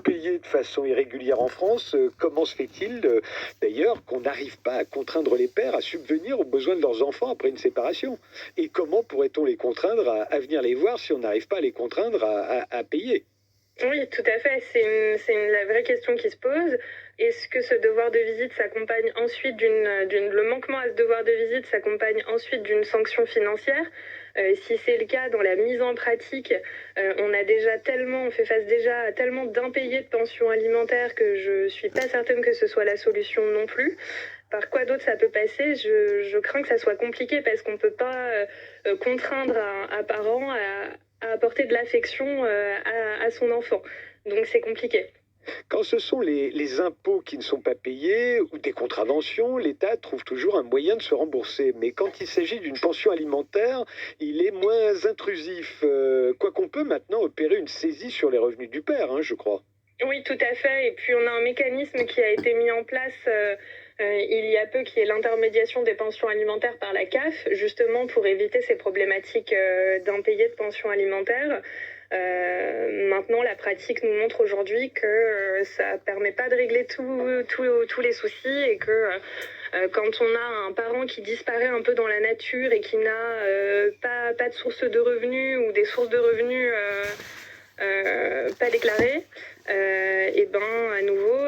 Payés de façon irrégulière en France, comment se fait-il d'ailleurs qu'on n'arrive pas à contraindre les pères à subvenir aux besoins de leurs enfants après une séparation? Et comment pourrait-on les contraindre à venir les voir si on n'arrive pas à les contraindre à payer? Oui, tout à fait. La vraie question qui se pose. Est-ce que ce devoir de visite s'accompagne ensuite le manquement à ce devoir de visite s'accompagne ensuite d'une sanction financière? Si c'est le cas, dans la mise en pratique, on fait face déjà à tellement d'impayés de pensions alimentaires que je suis pas certaine que ce soit la solution non plus. Par quoi d'autre ça peut passer? Je crains que ça soit compliqué parce qu'on peut pas contraindre un parent à apporter de l'affection à son enfant. Donc c'est compliqué. Quand ce sont les impôts qui ne sont pas payés ou des contraventions, l'État trouve toujours un moyen de se rembourser. Mais quand il s'agit d'une pension alimentaire, il est moins intrusif. Quoi qu'on peut maintenant opérer une saisie sur les revenus du père, hein, je crois. Oui, tout à fait. Et puis on a un mécanisme qui a été mis en place il y a peu, qui est l'intermédiation des pensions alimentaires par la CAF, justement pour éviter ces problématiques d'impayés de pensions alimentaires. Maintenant, la pratique nous montre aujourd'hui que ça permet pas de régler tous les soucis et que quand on a un parent qui disparaît un peu dans la nature et qui n'a pas de source de revenus ou des sources de revenus pas déclarées, et ben à nouveau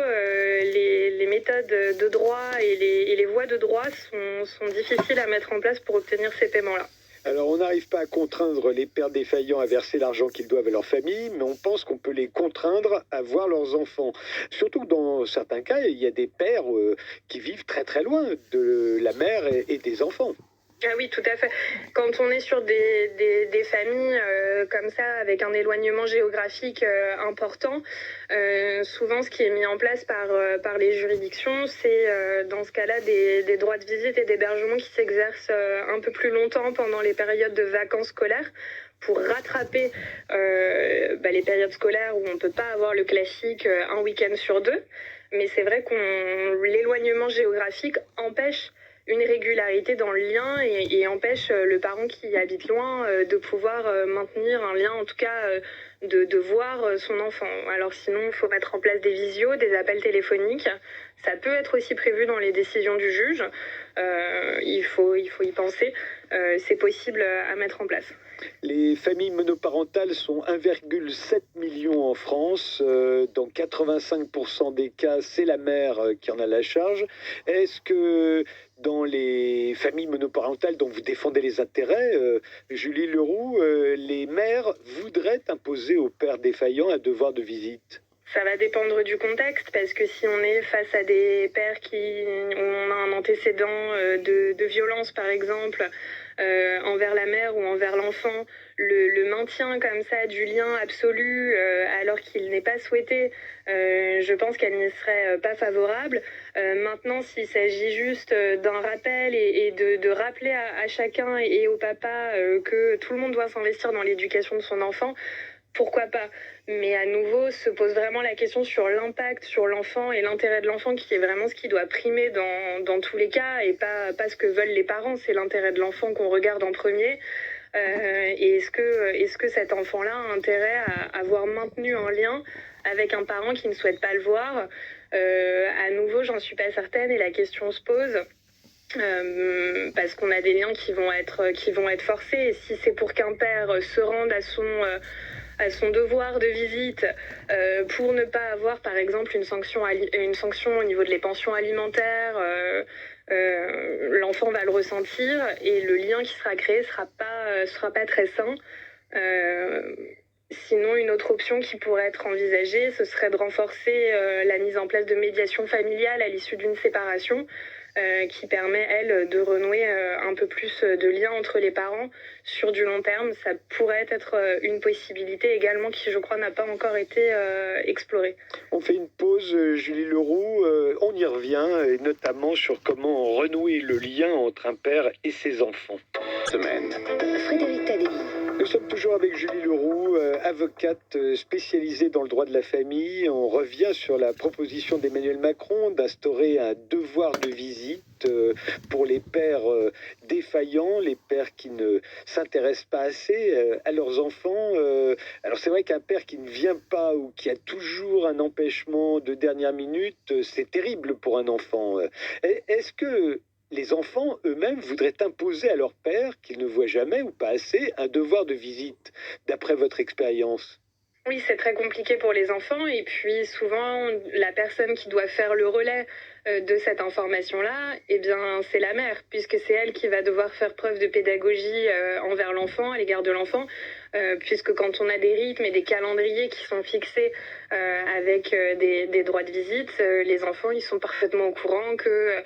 les méthodes de droit et les voies de droit sont difficiles à mettre en place pour obtenir ces paiements-là. Alors, on n'arrive pas à contraindre les pères défaillants à verser l'argent qu'ils doivent à leur famille, mais on pense qu'on peut les contraindre à voir leurs enfants. Surtout que dans certains cas, il y a des pères qui vivent très très loin de la mère et des enfants. Ah oui, tout à fait. Quand on est sur des familles comme ça, avec un éloignement géographique important, souvent ce qui est mis en place par les juridictions, c'est dans ce cas-là des droits de visite et d'hébergement qui s'exercent un peu plus longtemps pendant les périodes de vacances scolaires pour rattraper les périodes scolaires où on ne peut pas avoir le classique un week-end sur deux. Mais c'est vrai que l'éloignement géographique empêche une régularité dans le lien et empêche le parent qui habite loin de pouvoir maintenir un lien, en tout cas de voir son enfant. Alors sinon, il faut mettre en place des visios, des appels téléphoniques. Ça peut être aussi prévu dans les décisions du juge. Il faut y penser. C'est possible à mettre en place. Les familles monoparentales sont 1,7 million en France. Dans 85% des cas, c'est la mère qui en a la charge. Est-ce que dans les familles monoparentales dont vous défendez les intérêts, Julie Leroux, les mères voudraient imposer aux pères défaillants un devoir de visite? Ça va dépendre du contexte, parce que si on est face à des pères qui ont un antécédent de violence, par exemple, envers la mère ou envers l'enfant, le maintien comme ça du lien absolu, alors qu'il n'est pas souhaité, je pense qu'elle n'y serait pas favorable. Maintenant, s'il s'agit juste d'un rappel et de rappeler à chacun et au papa que tout le monde doit s'investir dans l'éducation de son enfant, pourquoi pas? Mais à nouveau, se pose vraiment la question sur l'impact sur l'enfant et l'intérêt de l'enfant, qui est vraiment ce qui doit primer dans tous les cas, et pas ce que veulent les parents. C'est l'intérêt de l'enfant qu'on regarde en premier. Et est-ce que cet enfant-là a intérêt à avoir maintenu un lien avec un parent qui ne souhaite pas le voir? À nouveau, j'en suis pas certaine et la question se pose. Parce qu'on a des liens qui vont être forcés. Et si c'est pour qu'un père se rende à son devoir de visite pour ne pas avoir, par exemple, une sanction au niveau de les pensions alimentaires, l'enfant va le ressentir et le lien qui sera créé sera pas très sain. Sinon, une autre option qui pourrait être envisagée, ce serait de renforcer la mise en place de médiation familiale à l'issue d'une séparation, qui permet, elle, de renouer un peu plus de lien entre les parents sur du long terme. Ça pourrait être une possibilité également qui, je crois, n'a pas encore été explorée. On fait une pause, Julie Leroux, on y revient, et notamment sur comment renouer le lien entre un père et ses enfants. Semaine. Frédéric Tadei. Nous sommes toujours avec Julie Leroux, avocate spécialisée dans le droit de la famille. On revient sur la proposition d'Emmanuel Macron d'instaurer un devoir de visite pour les pères défaillants, les pères qui ne s'intéressent pas assez à leurs enfants. Alors c'est vrai qu'un père qui ne vient pas ou qui a toujours un empêchement de dernière minute, c'est terrible pour un enfant. Est-ce que les enfants eux-mêmes voudraient imposer à leur père, qu'ils ne voient jamais ou pas assez, un devoir de visite, d'après votre expérience? Oui, c'est très compliqué pour les enfants et puis souvent la personne qui doit faire le relais de cette information-là, eh bien c'est la mère puisque c'est elle qui va devoir faire preuve de pédagogie envers l'enfant, à l'égard de l'enfant, puisque quand on a des rythmes et des calendriers qui sont fixés avec des droits de visite, les enfants ils sont parfaitement au courant que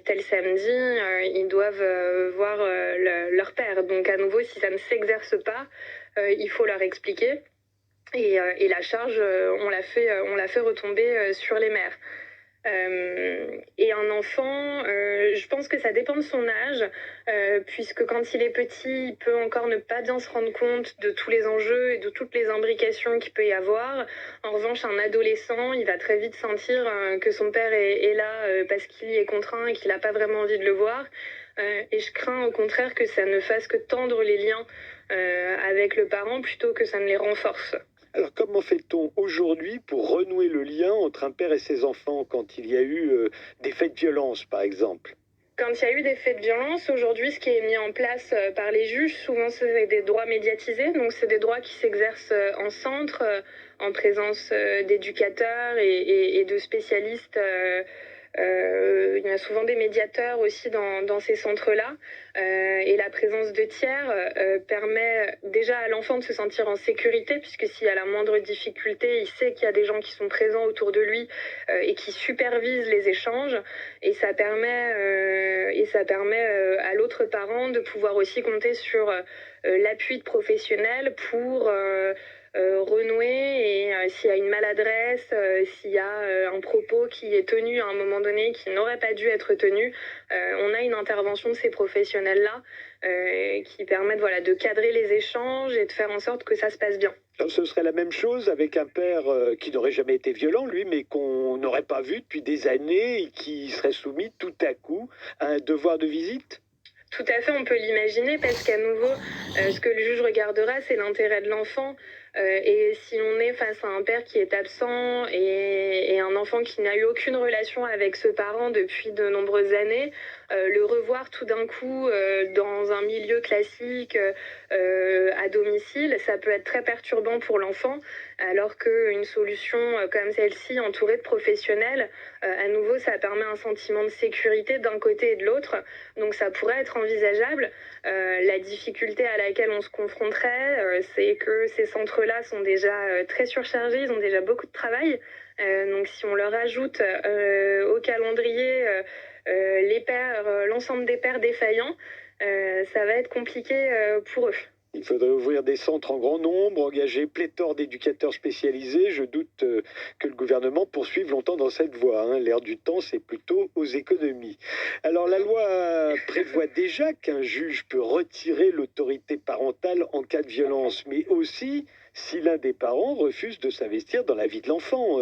tel samedi ils doivent voir leur père. Donc à nouveau, si ça ne s'exerce pas, il faut leur expliquer. Et la charge, on la fait retomber sur les mères. Et un enfant, je pense que ça dépend de son âge, puisque quand il est petit, il peut encore ne pas bien se rendre compte de tous les enjeux et de toutes les imbrications qu'il peut y avoir. En revanche, un adolescent, il va très vite sentir que son père est là parce qu'il y est contraint et qu'il n'a pas vraiment envie de le voir. Et je crains au contraire que ça ne fasse que tendre les liens avec le parent plutôt que ça ne les renforce. Alors comment fait-on aujourd'hui pour renouer le lien entre un père et ses enfants quand il y a eu des faits de violence, par exemple? Quand il y a eu des faits de violence, aujourd'hui, ce qui est mis en place par les juges, souvent c'est des droits médiatisés, donc c'est des droits qui s'exercent en centre, en présence d'éducateurs et de spécialistes. Il y a souvent des médiateurs aussi dans ces centres-là. Et la présence de tiers permet déjà à l'enfant de se sentir en sécurité, puisque s'il y a la moindre difficulté, il sait qu'il y a des gens qui sont présents autour de lui et qui supervisent les échanges. Et ça permet à l'autre parent de pouvoir aussi compter sur l'appui de professionnels pour renouer et s'il y a une maladresse, s'il y a un propos qui est tenu à un moment donné qui n'aurait pas dû être tenu, on a une intervention de ces professionnels-là qui permettent voilà, de cadrer les échanges et de faire en sorte que ça se passe bien. Alors, ce serait la même chose avec un père qui n'aurait jamais été violent, lui, mais qu'on n'aurait pas vu depuis des années et qui serait soumis tout à coup à un devoir de visite? Tout à fait, on peut l'imaginer parce qu'à nouveau, ce que le juge regardera, c'est l'intérêt de l'enfant. Et si on est face à un père qui est absent et un enfant qui n'a eu aucune relation avec ce parent depuis de nombreuses années, le revoir tout d'un coup dans un milieu classique, à domicile, ça peut être très perturbant pour l'enfant, alors qu'une solution comme celle-ci, entourée de professionnels, à nouveau, ça permet un sentiment de sécurité d'un côté et de l'autre. Donc ça pourrait être envisageable. La difficulté à laquelle on se confronterait, c'est que ces centres-là sont déjà très surchargés, ils ont déjà beaucoup de travail. Donc si on leur ajoute au calendrier les pères, l'ensemble des pères défaillants, ça va être compliqué pour eux. Il faudrait ouvrir des centres en grand nombre, engager pléthore d'éducateurs spécialisés. Je doute que le gouvernement poursuive longtemps dans cette voie, hein. L'air du temps, c'est plutôt aux économies. Alors la loi prévoit déjà qu'un juge peut retirer l'autorité parentale en cas de violence, mais aussi si l'un des parents refuse de s'investir dans la vie de l'enfant.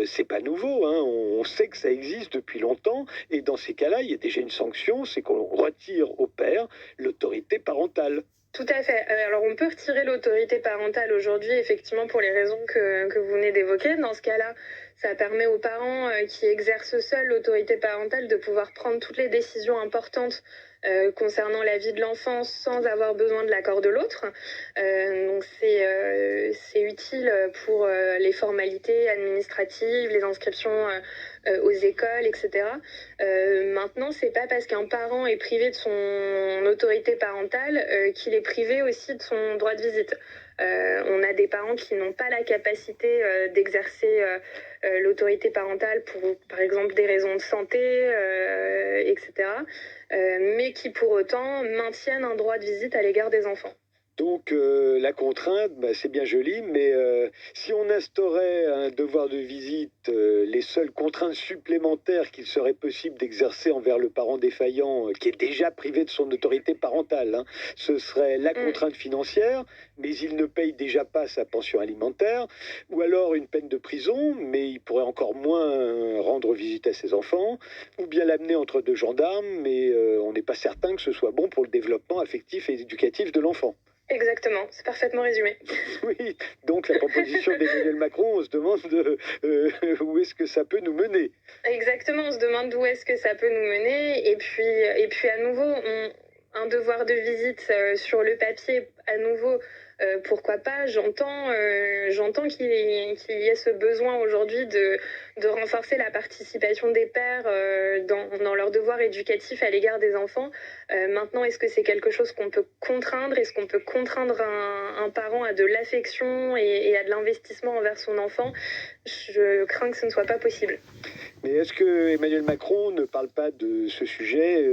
C'est pas nouveau, hein. On sait que ça existe depuis longtemps, et dans ces cas-là, il y a déjà une sanction, c'est qu'on retire au père l'autorité parentale. Tout à fait. Alors on peut retirer l'autorité parentale aujourd'hui, effectivement, pour les raisons que vous venez d'évoquer. Dans ce cas-là, ça permet aux parents qui exercent seuls l'autorité parentale de pouvoir prendre toutes les décisions importantes concernant la vie de l'enfant sans avoir besoin de l'accord de l'autre. Donc c'est utile pour les formalités administratives, les inscriptions aux écoles, etc. Maintenant, c'est pas parce qu'un parent est privé de son autorité parentale qu'il est privé aussi de son droit de visite. On a des parents qui n'ont pas la capacité d'exercer l'autorité parentale pour, par exemple, des raisons de santé, etc., mais qui pour autant maintiennent un droit de visite à l'égard des enfants. Donc la contrainte, c'est bien joli, mais si on instaurait un devoir de visite, les seules contraintes supplémentaires qu'il serait possible d'exercer envers le parent défaillant, qui est déjà privé de son autorité parentale, hein, ce serait la contrainte financière, mais il ne paye déjà pas sa pension alimentaire, ou alors une peine de prison, mais il pourrait encore moins rendre visite à ses enfants, ou bien l'amener entre deux gendarmes, mais on n'est pas certain que ce soit bon pour le développement affectif et éducatif de l'enfant. Exactement, c'est parfaitement résumé. Oui, donc la proposition d'Emmanuel Macron, on se demande où est-ce que ça peut nous mener. Exactement, on se demande d'où est-ce que ça peut nous mener. Et puis à nouveau, un devoir de visite sur le papier, à nouveau, pourquoi pas. J'entends qu'il y ait ce besoin aujourd'hui de renforcer la participation des pères dans leur devoir éducatif à l'égard des enfants. Maintenant, est-ce que c'est quelque chose qu'on peut contraindre? Est-ce qu'on peut contraindre un parent à de l'affection et à de l'investissement envers son enfant? Je crains que ce ne soit pas possible. Mais est-ce que Emmanuel Macron ne parle pas de ce sujet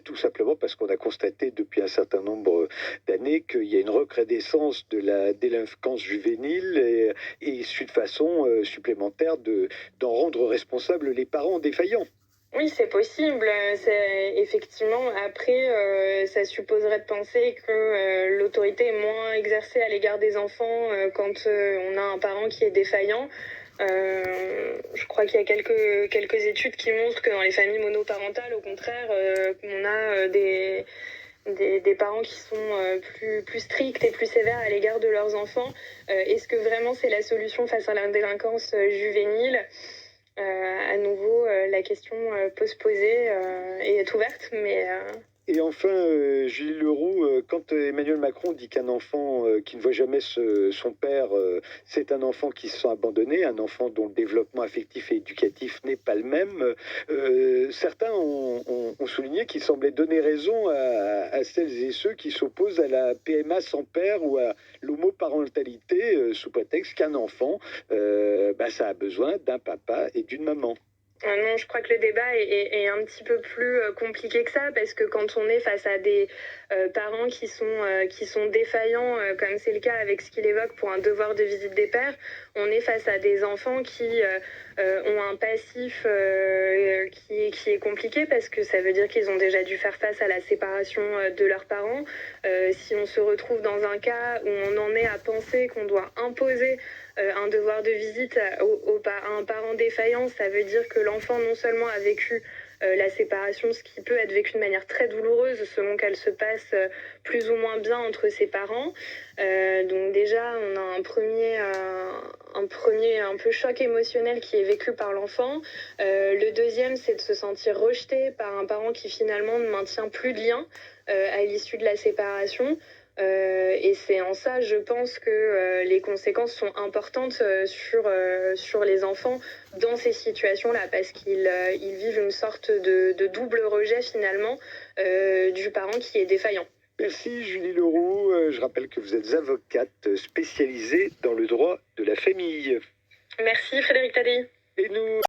tout simplement parce qu'on a constaté depuis un certain nombre d'années qu'il y a une recrudescence de la délinquance juvénile et une façon supplémentaire d'en rendre responsables les parents défaillants? Oui, c'est possible. Effectivement, après, ça supposerait de penser que l'autorité est moins exercée à l'égard des enfants quand on a un parent qui est défaillant. Je crois qu'il y a quelques études qui montrent que dans les familles monoparentales, au contraire, on a des parents qui sont plus stricts et plus sévères à l'égard de leurs enfants. Est-ce que vraiment c'est la solution face à la délinquance juvénile? À nouveau, la question peut se poser et est ouverte, mais... Et enfin, Gilles Leroux, quand Emmanuel Macron dit qu'un enfant qui ne voit jamais son père, c'est un enfant qui se sent abandonné, un enfant dont le développement affectif et éducatif n'est pas le même, certains ont souligné qu'il semblait donner raison à celles et ceux qui s'opposent à la PMA sans père ou à l'homoparentalité sous prétexte qu'un enfant, ça a besoin d'un papa et d'une maman. Non, je crois que le débat est un petit peu plus compliqué que ça, parce que quand on est face à des parents qui sont défaillants, comme c'est le cas avec ce qu'il évoque pour un devoir de visite des pères, on est face à des enfants qui ont un passif qui est compliqué, parce que ça veut dire qu'ils ont déjà dû faire face à la séparation de leurs parents. Si on se retrouve dans un cas où on en est à penser qu'on doit imposer un devoir de visite à un parent défaillant, ça veut dire que l'enfant non seulement a vécu la séparation, ce qui peut être vécu de manière très douloureuse selon qu'elle se passe plus ou moins bien entre ses parents. Donc déjà, on a un premier un peu choc émotionnel qui est vécu par l'enfant. Le deuxième, c'est de se sentir rejeté par un parent qui finalement ne maintient plus de lien à l'issue de la séparation. Et c'est en ça, je pense, que les conséquences sont importantes sur les enfants dans ces situations-là, parce qu'ils vivent une sorte de double rejet finalement du parent qui est défaillant. Merci Julie Leroux. Je rappelle que vous êtes avocate spécialisée dans le droit de la famille. Merci Frédéric Tadei. Et nous